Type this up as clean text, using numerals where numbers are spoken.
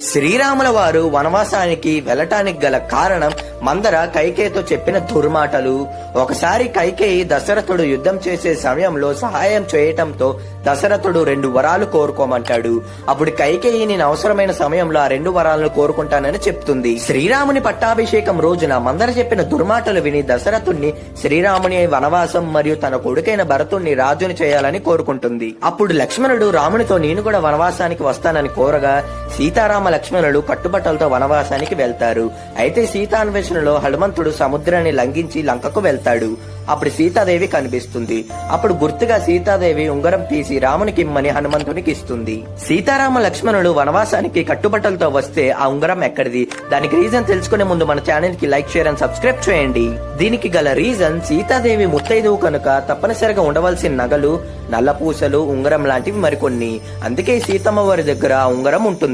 శ్రీరాముల వారు వనవాసానికి వెళ్ళటానికి గల కారణం మందర కైకేయితో చెప్పిన దుర్మాటలు. ఒకసారి కైకేయి దశరథుడు యుద్ధం చేసే సమయంలో సహాయం చేయటంతో దశరథుడు 2 వరాలు కోరుకోమంటాడు. అప్పుడు కైకేయి నేను అవసరమైన సమయంలో ఆ 2 వరాలను కోరుకుంటానని చెప్తుంది. శ్రీరాముని పట్టాభిషేకం రోజున మందర చెప్పిన దుర్మాటలు విని దశరథుణ్ణి శ్రీరాముని వనవాసం మరియు తన కొడుకైన భరతుణ్ణి రాజుని చేయాలని కోరుకుంటుంది. అప్పుడు లక్ష్మణుడు రామునితో నేను కూడా వనవాసానికి వస్తానని కోరగా సీతారామ లక్ష్మణులు కట్టుబట్టలతో వనవాసానికి వెళ్తారు. అయితే సీతాన్వేషణలో హనుమంతుడు సముద్రాన్ని లంఘించి లంకకు వెళ్తాడు. అప్పుడు సీతాదేవి కనిపిస్తుంది. అప్పుడు గుర్తుగా సీతాదేవి ఉంగరం తీసి రామునికి ఇమ్మని హనుమంతునికి ఇస్తుంది. సీతారామ లక్ష్మణులు వనవాసానికి కట్టుబట్టలతో వస్తే ఆ ఉంగరం ఎక్కడిది? దానికి రీజన్ తెలుసుకునే ముందు మన ఛానల్ కి లైక్, షేర్ అండ్ సబ్స్క్రైబ్ చేయండి. దీనికి గల రీజన్ సీతాదేవి ముత్తైదువు కనుక తప్పనిసరిగా ఉండవలసిన నగలు, నల్లపూసలు, ఉంగరం లాంటివి మరికొన్ని. అందుకే సీతమ్మ వారి దగ్గర ఆ ఉంగరం ఉంటుంది.